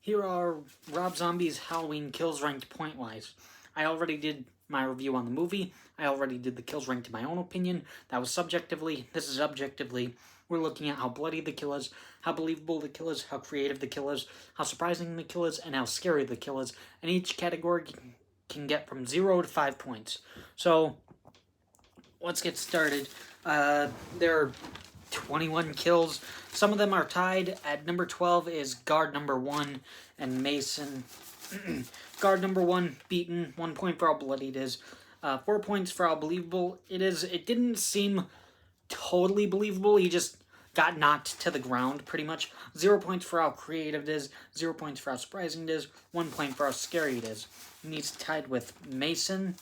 Here are Rob Zombie's Halloween kills ranked point-wise. I already did my review on the movie. I already did the kills ranked in my own opinion. That was subjectively. This is objectively. We're looking at how bloody the kill is, how believable the kill is, how creative the kill is, how surprising the kill is, and how scary the kill is. And each category can get from 0 to 5 points. So, let's get started. There are 21 kills. Some of them are tied. At number 12 is guard number 1 and Mason. Guard number 1 beaten. 1 point for how bloody it is. 4 points for how believable it is. It didn't seem totally believable. He just got knocked to the ground, pretty much. 0 points for how creative it is. 0 points for how surprising it is. 1 point for how scary it is. And he's tied with Mason.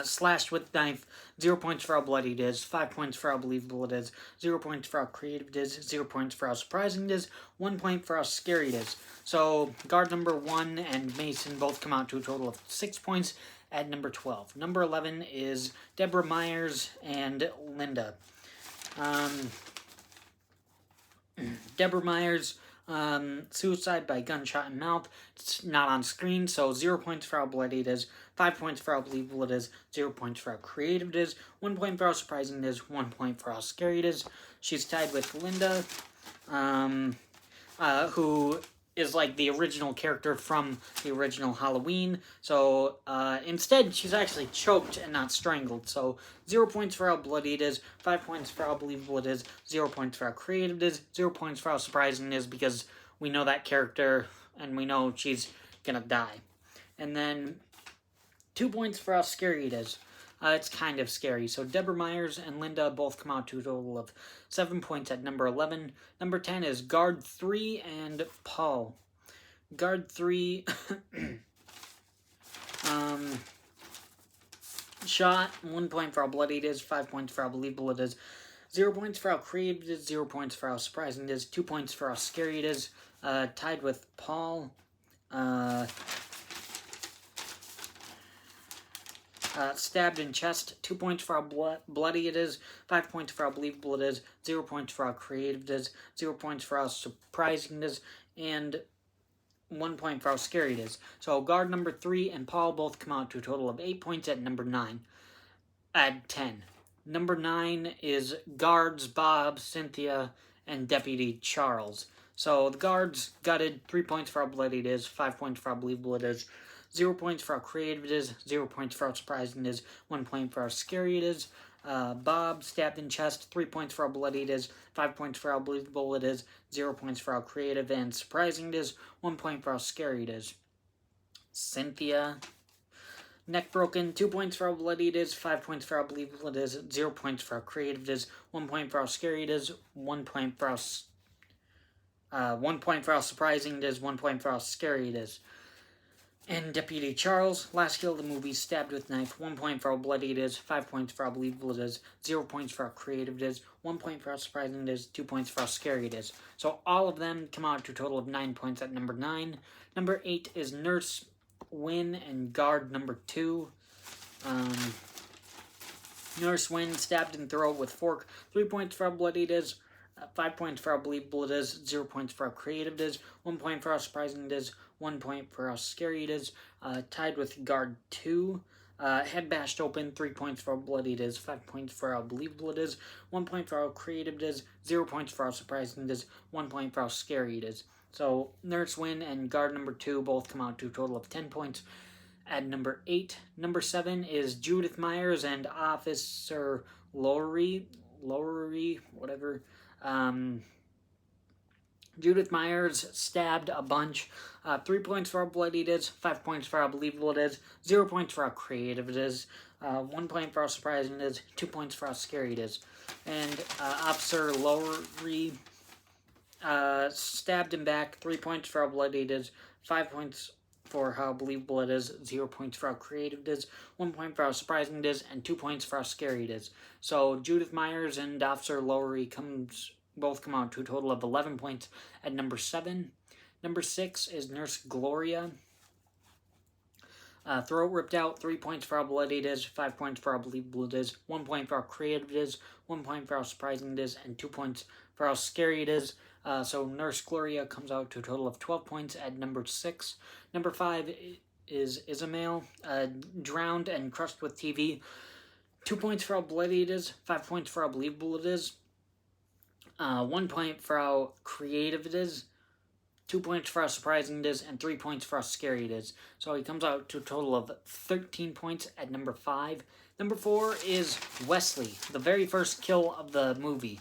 Slashed with knife. 0 points for how bloody it is. 5 points for how believable it is. 0 points for how creative it is. 0 points for how surprising it is. 1 point for how scary it is. So, guard number 1 and Mason both come out to a total of 6 points at number 12. Number 11 is Deborah Myers and Linda. Deborah Myers, suicide by gunshot in mouth. It's not on screen, so 0 points for how bloody it is. 5 points for how believable it is. 0 points for how creative it is. 1 point for how surprising it is. 1 point for how scary it is. She's tied with Linda, who is like the original character from the original Halloween. So instead, she's actually choked and not strangled. So 0 points for how bloody it is. 5 points for how believable it is. 0 points for how creative it is. 0 points for how surprising it is, because we know that character and we know she's gonna die. And then 2 points for how scary it is. It's kind of scary. So Deborah Myers and Linda both come out to a total of 7 points at number 11. Number 10 is Guard 3 and Paul. Guard 3 shot. 1 point for how bloody it is. 5 points for how believable it is. 0 points for how creative it is. 0 points for how surprising it is. 2 points for how scary it is. Tied with Paul. Stabbed in chest. 2 points for how bloody it is. 5 points for how believable it is. 0 points for how creative it is. 0 points for how surprising it is. And 1 point for how scary it is. So guard number 3 and Paul both come out to a total of 8 points at number 9. At 10. Number 9 is guards Bob, Cynthia, and Deputy Charles. So the guards gutted. 3 points for how bloody it is. 5 points for how believable it is. 0 points for how creative it is. 0 points for how surprising it is. 1 point for how scary it is. Bob, stabbed in chest. 3 points for how bloody it is. 5 points for how believable it is. 0 points for how creative and surprising it is. 1 point for how scary it is. Cynthia, neck broken. 2 points for how bloody it is. 5 points for how believable it is. 0 points for how creative it is. 1 point for how scary it is. 1 point for how 1 point for how surprising it is. 1 point for how scary it is. And Deputy Charles, last kill of the movie, stabbed with knife. 1 point for how bloody it is. 5 points for how believable it is. 0 points for how creative it is. 1 point for how surprising it is. 2 points for how scary it is. So all of them come out to a total of 9 points at number 9. Number 8 is Nurse Wynn and guard number 2. Nurse Wynn, stabbed in throat with fork. 3 points for how bloody it is. 5 points for how believable it is. 0 points for how creative it is. 1 point for how surprising it is. 1 point for how scary it is. Tied with guard 2. Head bashed open. 3 points for how bloody it is. 5 points for how believable it is. 1 point for how creative it is. 0 points for how surprising it is. 1 point for how scary it is. So Nurse Wynn and guard number 2 both come out to a total of 10 points at number 8. Number 7 is Judith Myers and Officer Lowry, whatever. Judith Myers stabbed a bunch. 3 points for how bloody it is. 5 points for how believable it is. 0 points for how creative it is. 1 point for how surprising it is. 2 points for how scary it is. And Officer Lowry stabbed him back. 3 points for how bloody it is. 5 points for how believable it is. 0 points for how creative it is. 1 point for how surprising it is. And 2 points for how scary it is. So Judith Myers and Officer Lowry both come out to a total of 11 points at number 7. Number 6 is Nurse Gloria. Throat ripped out. 3 points for how bloody it is. 5 points for how believable it is. 1 point for how creative it is. 1 point for how surprising it is. And 2 points for how scary it is. So Nurse Gloria comes out to a total of 12 points at number 6. Number 5 is Ismail, drowned and crushed with TV. 2 points for how bloody it is, 5 points for how believable it is, 1 point for how creative it is, 2 points for how surprising it is, and 3 points for how scary it is. So he comes out to a total of 13 points at number 5. Number 4 is Wesley, the very first kill of the movie.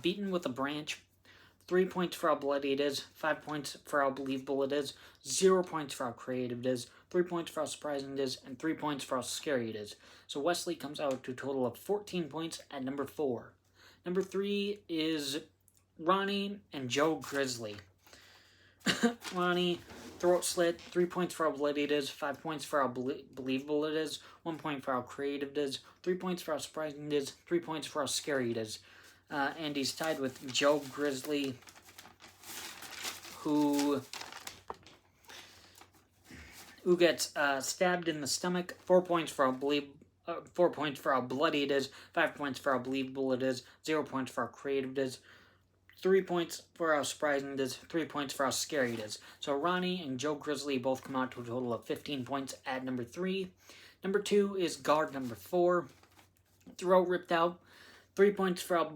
Beaten with a branch. 3 points for how bloody it is, 5 points for how believable it is, 0 points for how creative it is, 3 points for how surprising it is, and 3 points for how scary it is. So Wesley comes out to a total of 14 points at number 4. Number 3 is Ronnie and Joe Grizzly. Ronnie, throat slit, 3 points for how bloody it is, 5 points for how believable it is, 1 point for how creative it is, 3 points for how surprising it is, 3 points for how scary it is. And he's tied with Joe Grizzly, who gets stabbed in the stomach. 4 points for how 4 points for how bloody it is, 5 points for how believable it is, 0 points for how creative it is, 3 points for how surprising it is, 3 points for how scary it is. So Ronnie and Joe Grizzly both come out to a total of 15 points at number 3. Number 2 is guard number 4. Throat ripped out. 3 points for how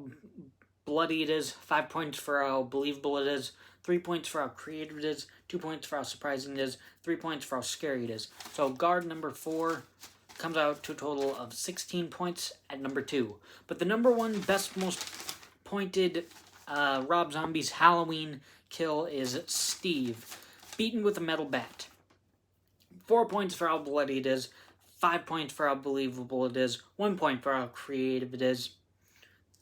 bloody it is, 5 points for how believable it is, 3 points for how creative it is, 2 points for how surprising it is, 3 points for how scary it is. So guard number 4 comes out to a total of 16 points at number 2. But the number 1 best, most pointed Rob Zombie's Halloween kill is Steve, beaten with a metal bat. 4 points for how bloody it is, 5 points for how believable it is, 1 point for how creative it is,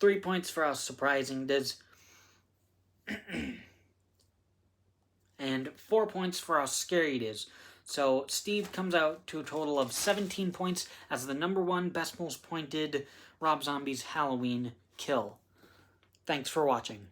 3 points for how surprising it is, and 4 points for how scary it is. So Steve comes out to a total of 17 points as the number 1 best most pointed Rob Zombie's Halloween kill. Thanks for watching.